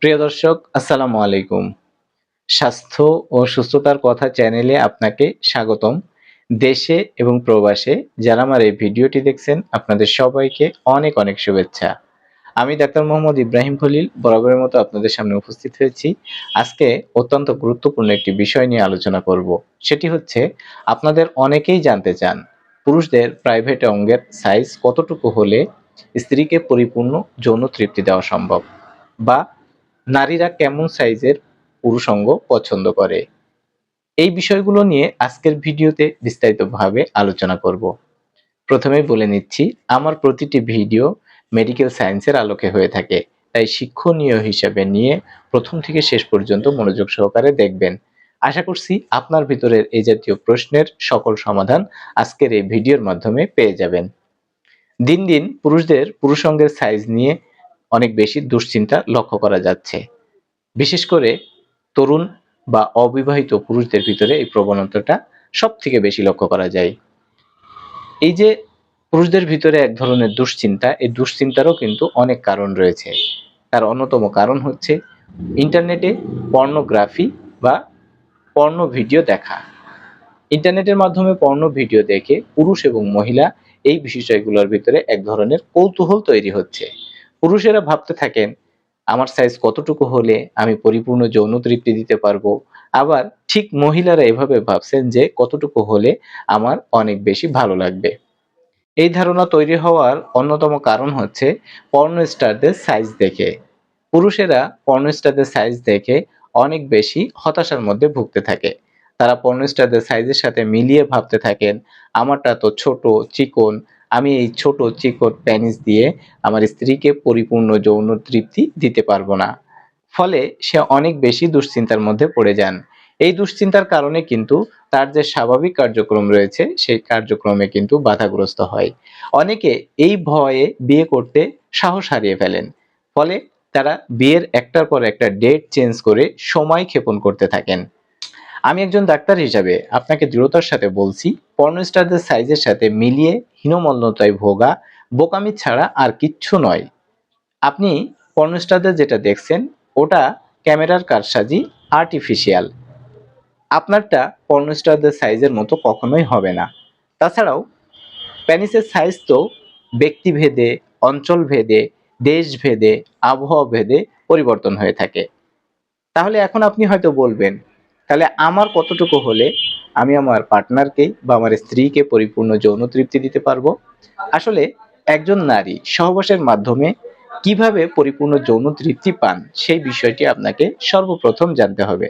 প্রিয় দর্শক, আসসালামু আলাইকুম। স্বাস্থ্য ও সুস্থতার কথা চ্যানেলে আপনাকে স্বাগতম। দেশে এবং প্রবাসে যারা আমার এই ভিডিওটি দেখছেন আপনাদের সবাইকে অনেক অনেক শুভেচ্ছা। আমি ডাক্তার মোহাম্মদ ইব্রাহিম খলিল বরাবরের মতো আপনাদের সামনে উপস্থিত হয়েছি। আজকে অত্যন্ত গুরুত্বপূর্ণ একটি বিষয় নিয়ে আলোচনা করব। সেটি হচ্ছে আপনাদের অনেকেই জানতে চান পুরুষদের প্রাইভেট অঙ্গের সাইজ কতটুকু হলে স্ত্রীকে পরিপূর্ণ যৌন তৃপ্তি দেওয়া সম্ভব, বা নারীরা কেমন সাইজের পুরুষ অঙ্গ পছন্দ করে। এই বিষয়গুলো নিয়ে আজকের ভিডিওতে বিস্তারিতভাবে আলোচনা করব। প্রথমেই বলে নিচ্ছি, আমার প্রতিটি ভিডিও মেডিকেল সায়েন্সের আলোকে হয়ে থাকে, তাই শিক্ষণীয় হিসাবে নিয়ে প্রথম থেকে শেষ পর্যন্ত মনোযোগ সহকারে দেখবেন। আশা করছি আপনার ভিতরের এই জাতীয় প্রশ্নের সকল সমাধান আজকের এই ভিডিওর মাধ্যমে পেয়ে যাবেন। দিন দিন পুরুষদের পুরুষ অঙ্গের সাইজ নিয়ে অনেক বেশি দুশ্চিন্তা লক্ষ্য করা যাচ্ছে। বিশেষ করে তরুণ বা অবিবাহিত পুরুষদের ভিতরে এই প্রবণতাটা সবথেকে বেশি লক্ষ্য করা যায়। এই যে পুরুষদের ভিতরে এক ধরনের দুশ্চিন্তা, এই দুশ্চিন্তারও কিন্তু অনেক কারণ রয়েছে। তার অন্যতম কারণ হচ্ছে ইন্টারনেটে পর্নোগ্রাফি বা পর্নো ভিডিও দেখা। ইন্টারনেটের মাধ্যমে পর্নো ভিডিও দেখে পুরুষ এবং মহিলা এই বিষয়গুলোর ভিতরে এক ধরনের কৌতূহল তৈরি হচ্ছে। পুরুষেরা ভাবতে থাকেন আমার সাইজ কতটুকু হলে আমি পরিপূর্ণ যৌন তৃপ্তি দিতে পারবো, আবার ঠিক মহিলারা এভাবে ভাবছেন যে কতটুকু হলে আমার অনেক বেশি ভালো লাগবে। এই ধারণা তৈরি হওয়ার অন্যতম কারণ হচ্ছে পর্নো স্টারদের সাইজ দেখে। পুরুষেরা পর্নো স্টারদের সাইজ দেখে অনেক বেশি হতাশার মধ্যে ভুগতে থাকে। তারা পর্নো স্টারদের সাইজের সাথে মিলিয়ে ভাবতে থাকেন আমারটা তো ছোট, চিকন, আমি এই ছোট চিকন পেনিস দিয়ে আমার স্ত্রীকে পরিপূর্ণ যৌন তৃপ্তি দিতে পারবো না। ফলে সে অনেক বেশি দুশ্চিন্তার মধ্যে পড়ে যান। এই দুশ্চিন্তার কারণে কিন্তু তার যে স্বাভাবিক কার্যক্রম রয়েছে সেই কার্যক্রমে কিন্তু বাধাগ্রস্ত হয়। অনেকে এই ভয়ে বিয়ে করতে সাহস হারিয়ে ফেলেন। ফলে তারা বিয়ের একটার পর একটা ডেট চেঞ্জ করে সময় ক্ষেপণ করতে থাকেন। আমি একজন ডাক্তার হিসাবে আপনাকে দৃঢ়তার সাথে বলছি, পর্নোস্টারদের সাইজের সাথে মিলিয়ে হীনমন্যতায় ভোগা বোকামি ছাড়া আর কিচ্ছু নয়। আপনি পর্নোস্টারদের যেটা দেখছেন ওটা ক্যামেরার কারসাজি, আর্টিফিশিয়াল। আপনারটা পর্নোস্টারদের সাইজের মতো কখনোই হবে না। তাছাড়াও পেনিসের সাইজ তো ব্যক্তিভেদে, অঞ্চলভেদে, দেশভেদে, আবহাওয়া ভেদে পরিবর্তন হয়ে থাকে। তাহলে এখন আপনি হয়তো বলবেন, তাহলে আমার কতটুকু হলে আমি আমার পার্টনারকে বা আমার স্ত্রীকে পরিপূর্ণ যৌন তৃপ্তি দিতে পারবো? আসলে একজন নারী সহবাসের মাধ্যমে কিভাবে পরিপূর্ণ যৌন তৃপ্তি পান সেই বিষয়টি আপনাকে সর্বপ্রথম জানতে হবে।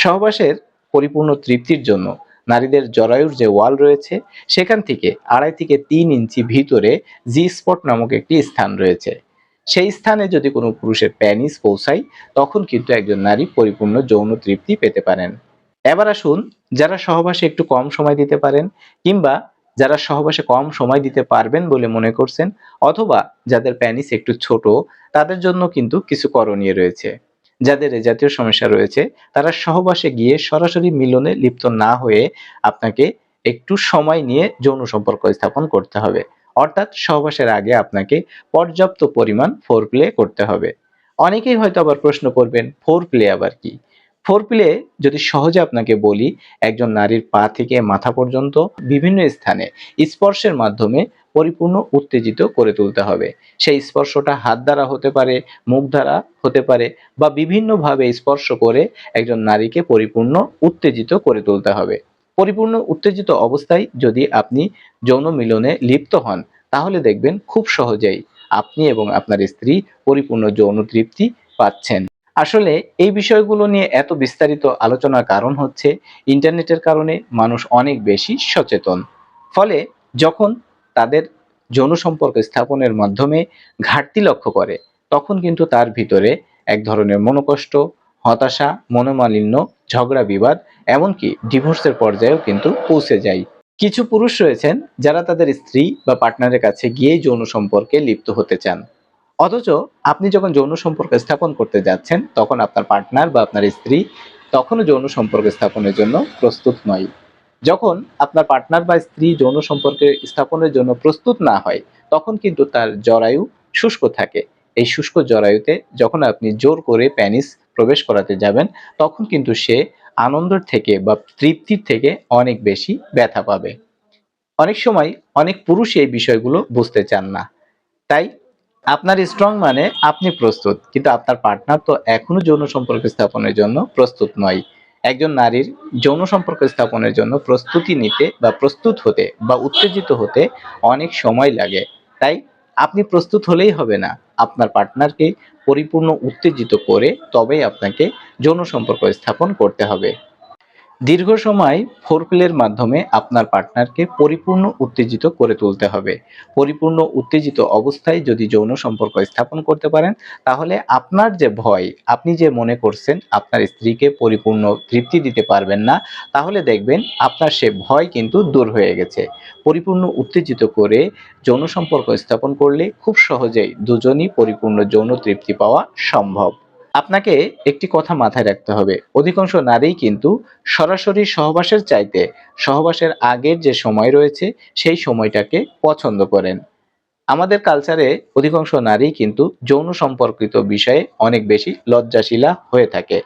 সহবাসের পরিপূর্ণ তৃপ্তির জন্য নারীদের জরায়ুর যে ওয়াল রয়েছে সেখান থেকে 2.5 থেকে 3 ইঞ্চি ভিতরে জি স্পট নামক একটি স্থান রয়েছে। সেই স্থানে যদি কোনো পুরুষের প্যানিস পৌঁছায় তখন কিন্তু একজন নারী পরিপূর্ণ যৌন তৃপ্তি পেতে পারেন। এবার আসুন, যারা সহবাসে একটু কম সময় দিতে পারেন, কিংবা যারা সহবাসে কম সময় দিতে পারবেন বলে মনে করছেন, অথবা যাদের প্যানিস একটু ছোট, তাদের জন্য কিন্তু কিছু করণীয় রয়েছে। যাদের এ জাতীয় সমস্যা রয়েছে তারা সহবাসে গিয়ে সরাসরি মিলনে লিপ্ত না হয়ে আপনাকে একটু সময় নিয়ে যৌন সম্পর্ক স্থাপন করতে হবে। অর্থাৎ সহবাসের আগে আপনাকে পর্যাপ্ত পরিমাণ ফোরপ্লে করতে হবে। অনেকেই হয়তো আবার প্রশ্ন করবেন, ফোরপ্লে আবার কি? ফোরপ্লে যদি সহজে আপনাকে বলি, একজন নারীর পা থেকে মাথা পর্যন্ত বিভিন্ন স্থানে স্পর্শের মাধ্যমে পরিপূর্ণ উত্তেজিত করে তুলতে হবে। সেই স্পর্শটা হাত দ্বারা হতে পারে, মুখ দ্বারা হতে পারে, বা বিভিন্নভাবে স্পর্শ করে একজন নারীকে পরিপূর্ণ উত্তেজিত করে তুলতে হবে। পরিপূর্ণ উত্তেজিত অবস্থায় যদি আপনি যৌন মিলনে লিপ্ত হন তাহলে দেখবেন খুব সহজেই আপনি এবং আপনার স্ত্রী পরিপূর্ণ যৌন তৃপ্তি পাচ্ছেন। আসলে এই বিষয়গুলো নিয়ে এত বিস্তারিত আলোচনার কারণ হচ্ছে ইন্টারনেটের কারণে মানুষ অনেক বেশি সচেতন। ফলে যখন তাদের যৌন সম্পর্ক স্থাপনের মাধ্যমে ঘাটতি লক্ষ্য করে তখন কিন্তু তার ভিতরে এক ধরনের মনোকষ্ট, হতাশা, মনোমালিন্য, ঝগড়া বিবাদ, এমনকি ডিভোর্সের পর্যায়েও কিন্তু পৌঁছে যায়। কিছু পুরুষ রয়েছেন যারা তাদের স্ত্রী বা পার্টনারের কাছে গিয়েই যৌন সম্পর্কে লিপ্ত হতে চান। অথচ আপনি যখন যৌন সম্পর্ক স্থাপন করতে যাচ্ছেন তখন আপনার পার্টনার বা আপনার স্ত্রী তখনও যৌন সম্পর্ক স্থাপনের জন্য প্রস্তুত নয়। যখন আপনার পার্টনার বা স্ত্রী যৌন সম্পর্কে স্থাপনের জন্য প্রস্তুত না হয় তখন কিন্তু তার জরায়ু শুষ্ক থাকে এই শুষ্ক জরায়ুতে যখন আপনি জোর করে পেনিস প্রবেশ করাতে যাবেন, তখন কিন্তু সে আনন্দের থেকে বা তৃপ্তির থেকে অনেক বেশি ব্যথা পাবে। অনেক সময় অনেক পুরুষ এই বিষয়গুলো বুঝতে চান না। তাই আপনার স্ট্রং মানে আপনি প্রস্তুত, কিন্তু আপনার পার্টনার তো এখনো যৌন সম্পর্ক স্থাপনের জন্য প্রস্তুত নয়। একজন নারীর যৌন সম্পর্ক স্থাপনের জন্য প্রস্তুতি নিতে বা প্রস্তুত হতে বা উত্তেজিত হতে অনেক সময় লাগে। তাই আপনি প্রস্তুত হলেই হবে না, আপনার পার্টনারকে পরিপূর্ণ উত্তেজিত করে তবেই আপনাকে যৌন সম্পর্ক স্থাপন করতে হবে। দীর্ঘ সময় ফোরপ্লের মাধ্যমে আপনার পার্টনারকে পরিপূর্ণ উত্তেজিত করে তুলতে হবে। পরিপূর্ণ উত্তেজিত অবস্থায় যদি যৌন সম্পর্ক স্থাপন করতে পারেন, তাহলে আপনার যে ভয়, আপনি যে মনে করছেন আপনার স্ত্রীকে পরিপূর্ণ তৃপ্তি দিতে পারবেন না, তাহলে দেখবেন আপনার সে ভয় কিন্তু দূর হয়ে গেছে। পরিপূর্ণ উত্তেজিত করে যৌন সম্পর্ক স্থাপন করলে খুব সহজেই দুজনই পরিপূর্ণ যৌন তৃপ্তি পাওয়া সম্ভব। আপনাকে একটি কথা মাথায় রাখতে হবে, অধিকাংশ নারীই কিন্তু সরাসরি সহবাসের চাইতে সহবাসের আগের যে সময় রয়েছে সেই সময়টাকে পছন্দ করেন। আমাদের কালচারে অধিকাংশ নারী কিন্তু যৌন সম্পর্কিত বিষয়ে অনেক বেশি লজ্জাশীলা হয়ে থাকে।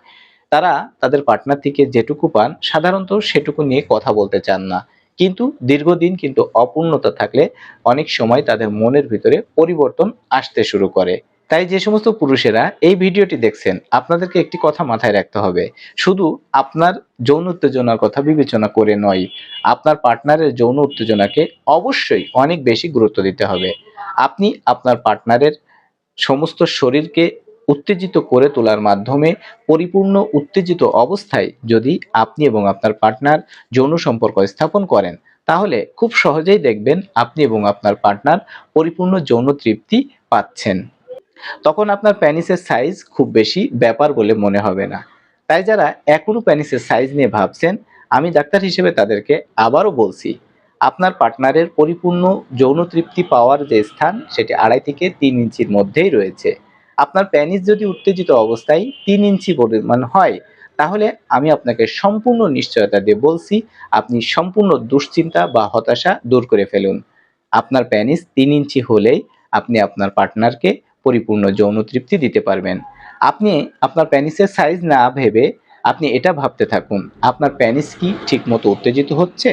তারা তাদের পার্টনার থেকে যেটুকু পান সাধারণত সেটুকু নিয়ে কথা বলতে চান না। কিন্তু দীর্ঘদিন কিন্তু অপূর্ণতা থাকলে অনেক সময় তাদের মনের ভিতরে পরিবর্তন আসতে শুরু করে। তাই যে সমস্ত পুরুষেরা এই ভিডিওটি দেখছেন, আপনাদেরকে একটি কথা মাথায় রাখতে হবে, শুধু আপনার যৌন উত্তেজনার কথা বিবেচনা করে নয়, আপনার পার্টনারের যৌন উত্তেজনাকে অবশ্যই অনেক বেশি গুরুত্ব দিতে হবে। আপনি আপনার পার্টনারের সমস্ত শরীরকে উত্তেজিত করে তোলার মাধ্যমে পরিপূর্ণ উত্তেজিত অবস্থায় যদি আপনি এবং আপনার পার্টনার যৌন সম্পর্ক স্থাপন করেন, তাহলে খুব সহজেই দেখবেন আপনি এবং আপনার পার্টনার পরিপূর্ণ যৌন তৃপ্তি পাচ্ছেন। তখন আপনার পেনিসের সাইজ খুব বেশি ব্যাপার বলে মনে হবে না। তাই যারা এখনো পেনিসের সাইজ নিয়ে ভাবছেন, আমি ডাক্তার হিসেবে তাদেরকে আবারও বলছি, আপনার পার্টনারের পরিপূর্ণ যৌন তৃপ্তি পাওয়ার যে স্থান সেটি 2.5 থেকে 3 ইঞ্চির মধ্যেই রয়েছে। আপনার পেনিস যদি উত্তেজিত অবস্থায় 3 ইঞ্চি পরিমাণ হয়, তাহলে আমি আপনাকে সম্পূর্ণ নিশ্চয়তা দিয়ে বলছি, আপনি সম্পূর্ণ দুশ্চিন্তা বা হতাশা দূর করে ফেলুন। আপনার পেনিস 3 ইঞ্চি হলেই আপনি আপনার পার্টনারকে পরিপূর্ণ যৌন তৃপ্তি দিতে পারবেন। আপনি আপনার পেনিসের সাইজ না ভেবে আপনি এটা ভাবতে থাকুন, আপনার পেনিস কি ঠিকমতো উত্তেজিত হচ্ছে?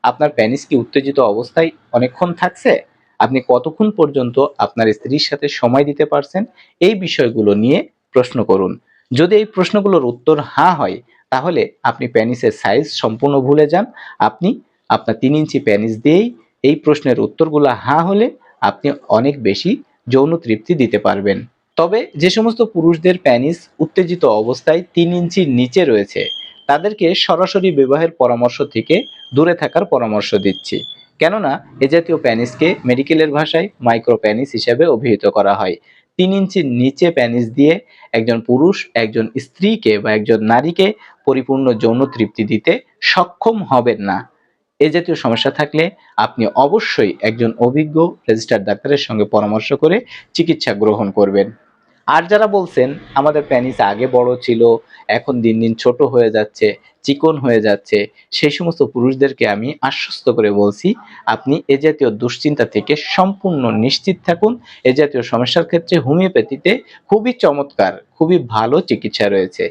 আপনার পেনিস কি উত্তেজিত অবস্থায় অনেকক্ষণ থাকছে? আপনি কতক্ষণ পর্যন্ত আপনার স্ত্রীর সাথে সময় দিতে পারছেন? এই বিষয়গুলো নিয়ে প্রশ্ন করুন। যদি এই প্রশ্নগুলোর উত্তর হ্যাঁ হয়, তাহলে আপনি পেনিসের সাইজ সম্পূর্ণ ভুলে যান। আপনি আপনার 3 ইঞ্চি পেনিস দিয়েই এই প্রশ্নের উত্তরগুলো হ্যাঁ হলে আপনি অনেক বেশি যৌন তৃপ্তি দিতে পারবেন। তবে যে সমস্ত পুরুষদের পেনিস উত্তেজিত অবস্থায় 3 ইঞ্চির নিচে রয়েছে, তাদেরকে সরাসরি বিবাহের পরামর্শ থেকে দূরে থাকার পরামর্শ দিচ্ছি। কেননা এ জাতীয় পেনিসকে মেডিকেলের ভাষায় মাইক্রো পেনিস হিসেবে অভিহিত করা হয়। 3 ইঞ্চির নিচে পেনিস দিয়ে একজন পুরুষ একজন স্ত্রীকে বা একজন নারীকে পরিপূর্ণ যৌন তৃপ্তি দিতে সক্ষম হবেন না। এ জাতীয় সমস্যা থাকলে আপনি অবশ্যই একজন অভিজ্ঞ রেজিস্টার্ড ডাক্তারের সঙ্গে পরামর্শ করে চিকিৎসা গ্রহণ করবেন। আর যারা বলছেন আমাদের পেনিস আগে বড় ছিল, এখন দিন দিন ছোট হয়ে যাচ্ছে, চিকন হয়ে যাচ্ছে, সেই সমস্ত পুরুষদেরকে আমি আশ্বস্ত করে বলছি, আপনি এ জাতীয় দুশ্চিন্তা থেকে সম্পূর্ণ নিশ্চিত থাকুন। এ জাতীয় সমস্যার ক্ষেত্রে হোমিওপ্যাথিতে খুবই চমৎকার, খুবই ভালো চিকিৎসা রয়েছে।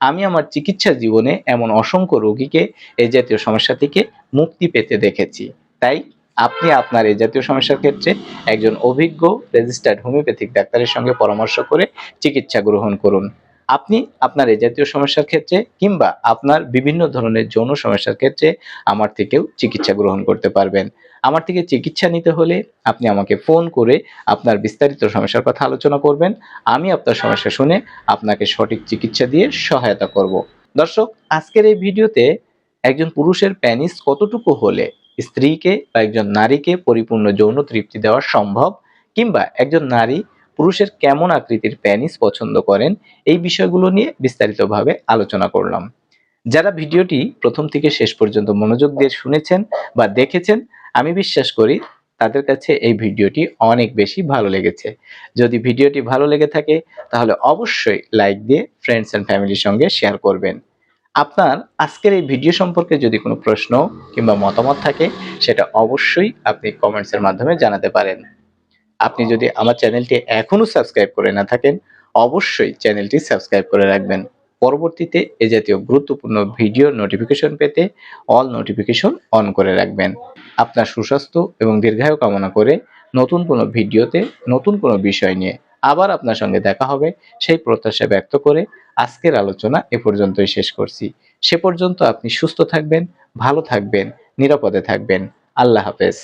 আমি আমার চিকিৎসা জীবনে এমন অসংখ্য রোগীকে এ জাতীয় সমস্যা থেকে মুক্তি পেতে দেখেছি। তাই আপনি আপনার এই জাতীয় সমস্যার ক্ষেত্রে একজন অভিজ্ঞ রেজিস্টার্ড হোমিওপ্যাথিক ডাক্তারের সঙ্গে পরামর্শ করে চিকিৎসা গ্রহণ করুন। আপনি আপনার এই জাতীয় সমস্যার ক্ষেত্রে কিংবা আপনার বিভিন্ন ধরনের যৌন সমস্যার ক্ষেত্রে আমার থেকেও চিকিৎসা গ্রহণ করতে পারবেন। আমার থেকে চিকিৎসা নিতে হলে আপনি আমাকে ফোন করে আপনার বিস্তারিত সমস্যার কথা আলোচনা করবেন। আমি আপনার সমস্যা শুনে আপনাকে সঠিক চিকিৎসা দিয়ে সহায়তা করব। দর্শক, আজকের এই ভিডিওতে একজন পুরুষের পেনিস কতটুকু হলে স্ত্রীকে বা একজন নারীকে পরিপূর্ণ যৌন তৃপ্তি দেওয়া সম্ভব, কিংবা একজন নারী পুরুষের কেমন আকৃতির পেনিস পছন্দ করেন, এই বিষয়গুলো নিয়ে বিস্তারিতভাবে আলোচনা করলাম। যারা ভিডিওটি প্রথম থেকে শেষ পর্যন্ত মনোযোগ দিয়ে শুনেছেন বা দেখেছেন, আমি বিশ্বাস করি তাদের কাছে এই ভিডিওটি অনেক বেশি ভালো লেগেছে। যদি ভিডিওটি ভালো লেগে থাকে তাহলে অবশ্যই লাইক দিয়ে ফ্রেন্ডস এন্ড ফ্যামিলির সঙ্গে শেয়ার করবেন। আপনার আজকের এই ভিডিও সম্পর্কে যদি কোনো প্রশ্ন কিংবা মতামত থাকে, সেটা অবশ্যই আপনি কমেন্টসের মাধ্যমে জানাতে পারেন। আপনি যদি আমার চ্যানেলটি এখনো সাবস্ক্রাইব করে না থাকেন, অবশ্যই চ্যানেলটি সাবস্ক্রাইব করে রাখবেন। পরবর্তীতে এ জাতীয় গুরুত্বপূর্ণ ভিডিও নোটিফিকেশন পেতে অল নোটিফিকেশন অন করে রাখবেন। আপনার সুস্বাস্থ্য এবং দীর্ঘায়ু কামনা করে নতুন কোনো ভিডিওতে নতুন কোনো বিষয় নিয়ে আবার আপনার সঙ্গে দেখা হবে, সেই প্রত্যাশা ব্যক্ত করে আজকের আলোচনা এ পর্যন্তই শেষ করছি। সে পর্যন্ত আপনি সুস্থ থাকবেন, ভালো থাকবেন, নিরাপদে থাকবেন। আল্লাহ হাফেজ।